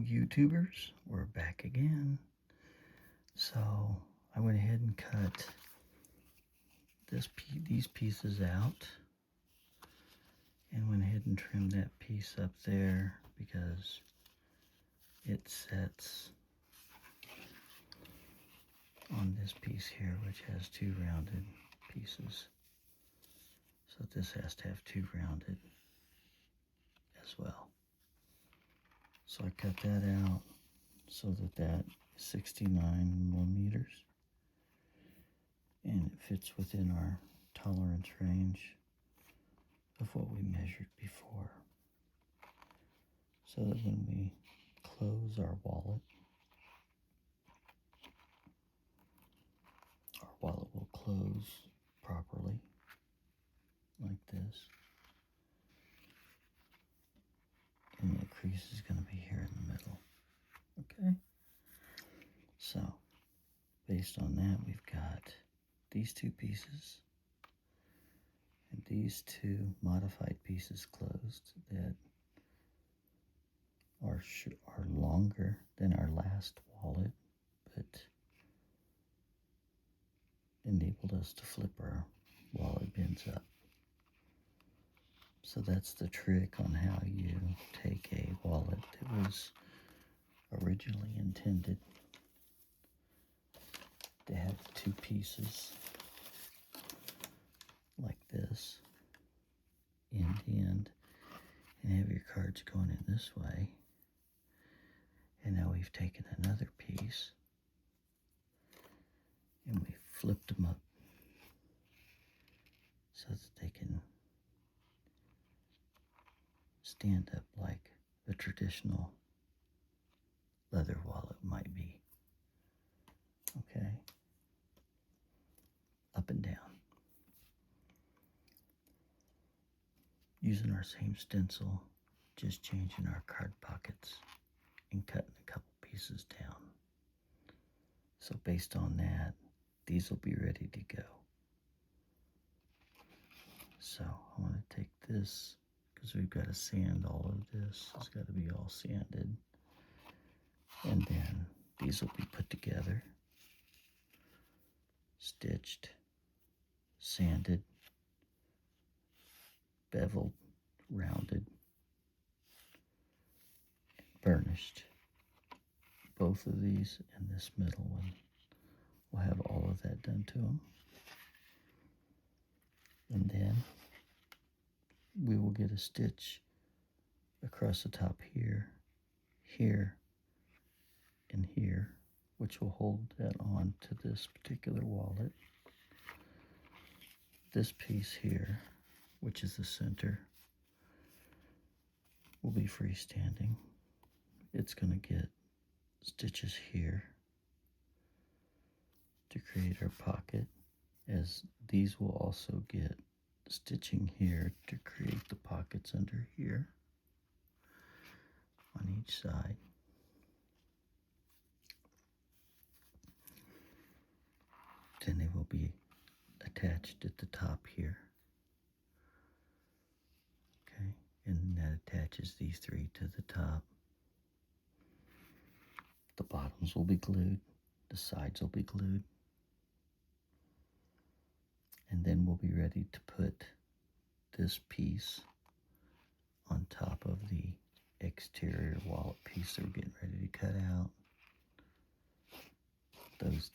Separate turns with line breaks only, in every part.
YouTubers, we're back again. So I went ahead and cut these pieces out and went ahead and trimmed that piece up there because it sets on this piece here, which has two rounded pieces. So this has to have two rounded as well. So I cut that out so that is 69 millimeters, and it fits within our tolerance range of what we measured before. So that when we close our wallet will close properly like this. And the crease is going to be here in the middle. Okay? So, based on that, we've got these two pieces and these two modified pieces closed that are longer than our last wallet, but enabled us to flip our wallet bins up. So that's the trick on how you take a wallet that was originally intended to have two pieces like this, end to end, and have your cards going in this way. And now we've taken another piece and we've flipped them up so that they can stand up like a traditional leather wallet might be. Okay? Up and down. Using our same stencil, just changing our card pockets and cutting a couple pieces down. So based on that, these will be ready to go. So I want to take this, because we've got to sand all of this. It's got to be all sanded. And then these will be put together, stitched, sanded, beveled, rounded, and burnished. Both of these and this middle one will have all of that done to them. And then we will get a stitch across the top here, here, and here, which will hold that on to this particular wallet. This piece here, which is the center, will be freestanding. It's going to get stitches here to create our pocket, as these will also get stitching here to create the pockets under here on each side. Then they will be attached at the top here. Okay, and that attaches these three to the top. The bottoms will be glued, the sides will be glued, and then we'll be ready to put this piece on top of the exterior wallet piece that we're getting ready to cut out.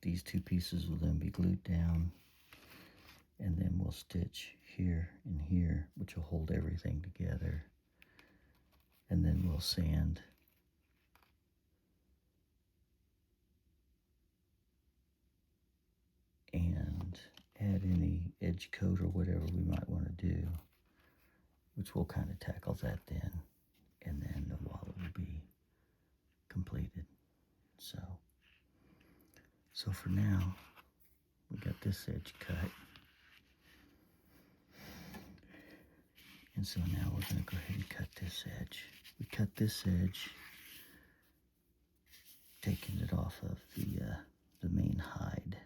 These two pieces will then be glued down, and then we'll stitch here and here, which will hold everything together, and then we'll sand and add any edge coat or whatever we might want to do, which we'll kind of tackle that then, and then the wallet will be completed. So for now, we got this edge cut, and so now we're going to go ahead and cut this edge. We cut this edge, taking it off of the main hide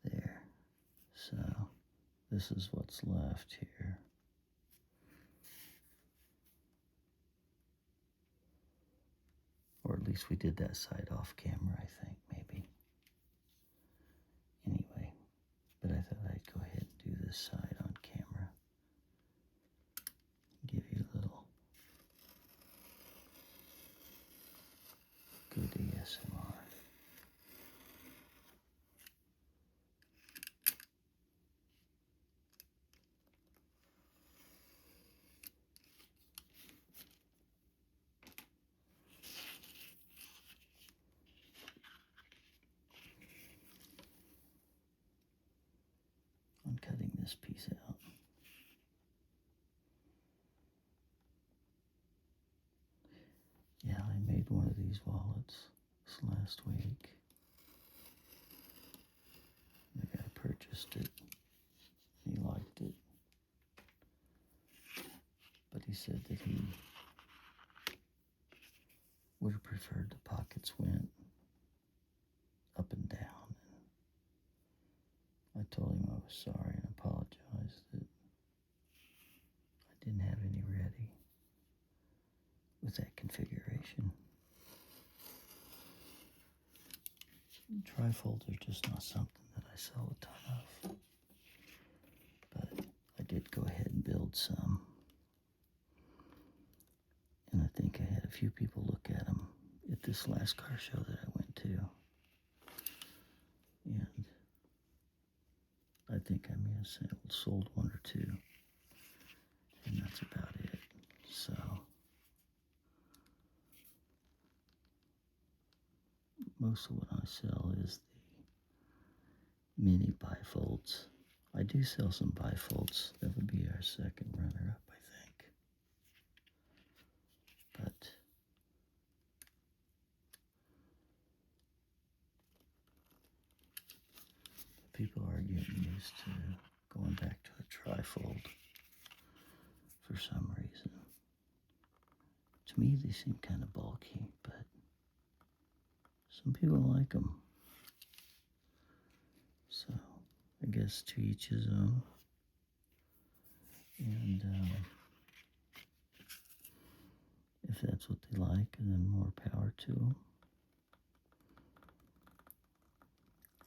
there. So this is what's left here. Or at least we did that side off camera, I think, maybe. Anyway, but I thought I'd go ahead and do this side on camera. Give you a little good ASMR. I'm cutting this piece out. Yeah, I made one of these wallets this last week. The guy purchased it. He liked it. But he said that he would have preferred the pockets went up and down. And I told him I was sorry and apologized that I didn't have any ready with that configuration. Trifolds are just not something that I sell a ton of. But I did go ahead and build some. And I think I had a few people look at them at this last car show that I went to. And I think I may have sold one or two. And that's about it. So most of what I sell is the mini bifolds. I do sell some bifolds. That would be our second runner-up, I think. But people are getting used to going back to a trifold for some reason. To me, they seem kind of bulky, but some people like them. So, I guess to each his own. And if that's what they like, then more power to them.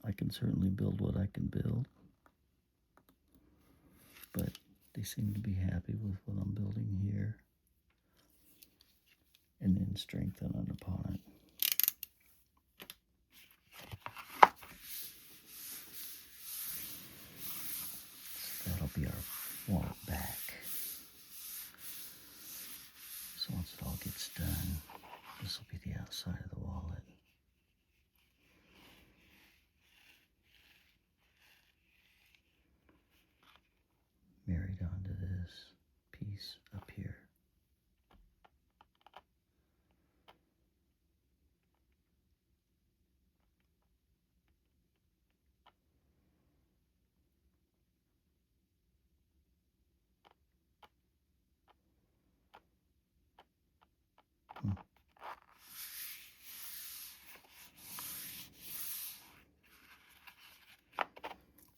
I can certainly build what I can build. But they seem to be happy with what I'm building here. And then strengthen upon it. So that'll be our wallet back. So once it all gets done, this will be the outside of the wallet. Married onto this piece up here.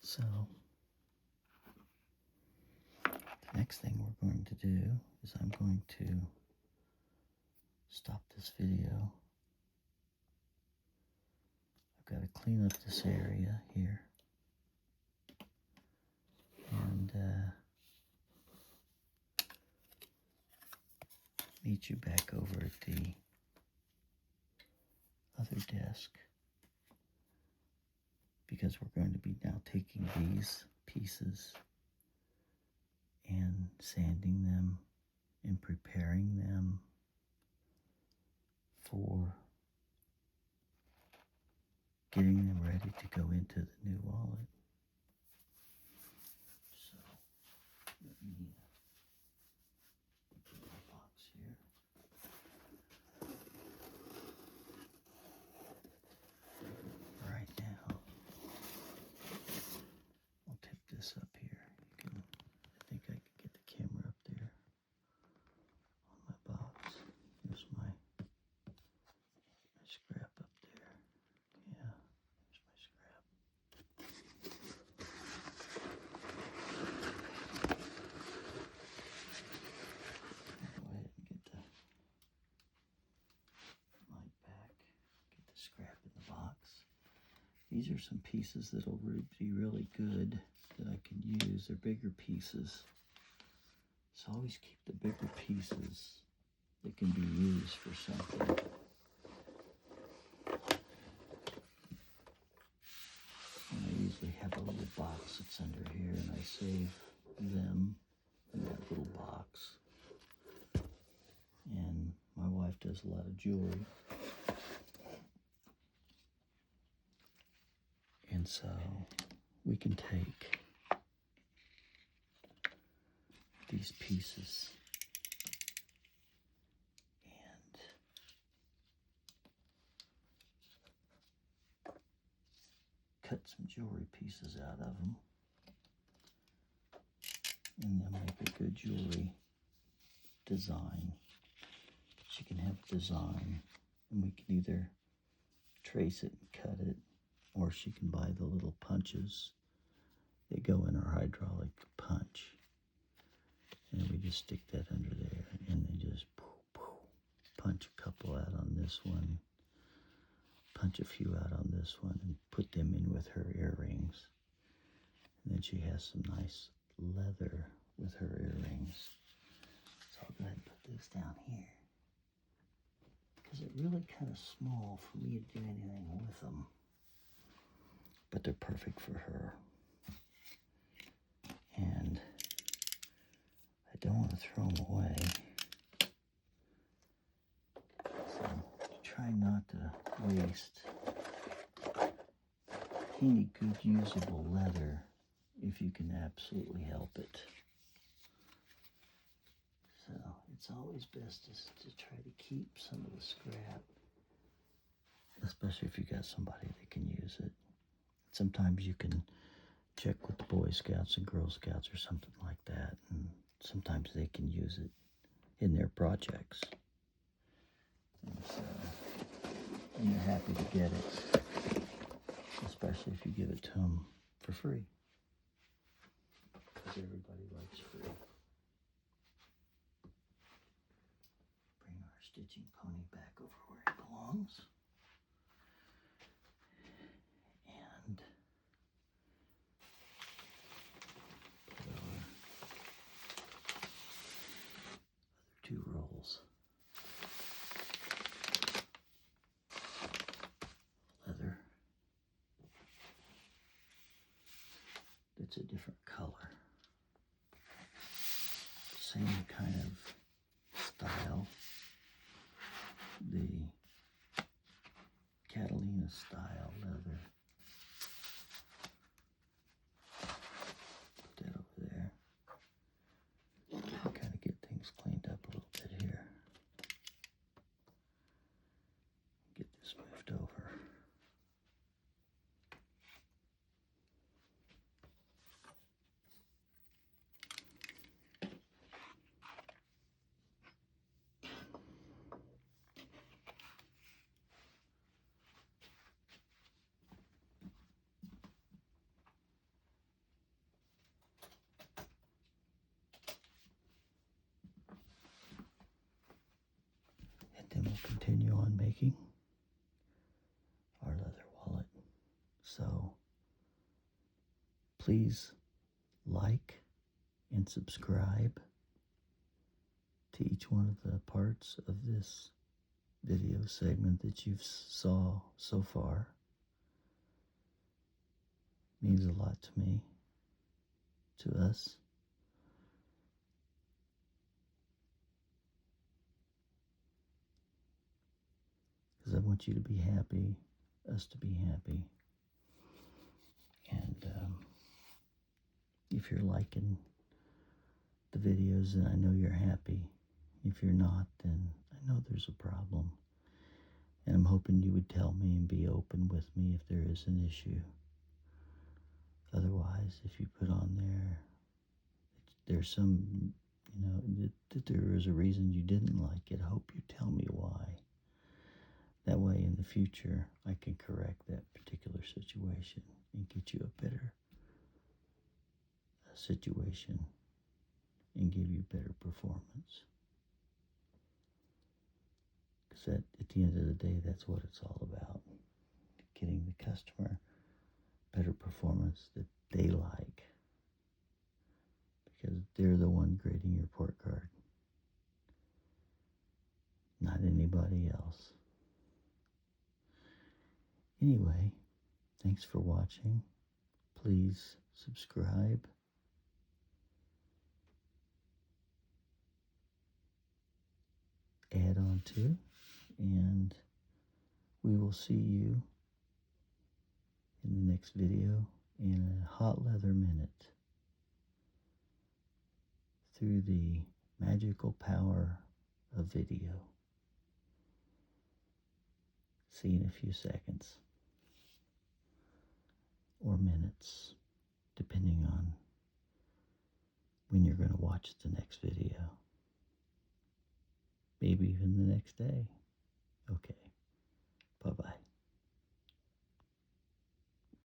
So, the next thing we're going to do is I'm going to stop this video. I've got to clean up this area here. And meet you back over at the other desk. Because we're going to be now taking these pieces and sanding them and preparing them for getting them ready to go into the new wallet. So, let me put my box here. Right now, I'll tip this up here. I think I could get the camera up there on my box. Here's my scrap up there. Yeah, here's my scrap. These are some pieces that'll be really good that I can use. They're bigger pieces. So always keep the bigger pieces that can be used for something. And I usually have a little box that's under here, and I save them in that little box. And my wife does a lot of jewelry. And so we can take these pieces and cut some jewelry pieces out of them, and they'll make a good jewelry design. She can have a design, and we can either trace it and cut it, or she can buy the little punches that go in our hydraulic punch. And we just stick that under there, and they just punch a couple out on this one, punch a few out on this one, and put them in with her earrings. And then she has some nice leather with her earrings. So I'll go ahead and put this down here, because they're really kind of small for me to do anything with them. But they're perfect for her. And I don't want to throw them away. So try not to waste any good usable leather if you can absolutely help it. So it's always best to try to keep some of the scrap, especially if you got somebody that can use it. Sometimes you can check with the Boy Scouts and Girl Scouts or something like that, and sometimes they can use it in their projects. And they're happy to get it, especially if you give it to them for free, because everybody likes free. Bring our stitching pony back over where it belongs. And put our other two rolls of leather. That's a different color. Same kind of style. The Catalina style leather. Put that over there. Kind of get things cleaned up a little bit here. Get this moved over. Then we'll continue on making our leather wallet. So please like and subscribe to each one of the parts of this video segment that you've saw so far. It means a lot to me, to us. Because I want you to be happy, us to be happy. And if you're liking the videos, then I know you're happy. If you're not, then I know there's a problem. And I'm hoping you would tell me and be open with me if there is an issue. Otherwise, if you put on there's some, that there is a reason you didn't like it, I hope you tell me why. That way, in the future, I can correct that particular situation and get you a better situation and give you better performance. Because at the end of the day, that's what it's all about. Getting the customer better performance that they like, because they're the one grading your report card, not anybody else. Anyway, thanks for watching. Please subscribe. Add on to, and we will see you in the next video in a hot leather minute through the magical power of video. See you in a few seconds or minutes, depending on when you're going to watch the next video. Maybe even the next day.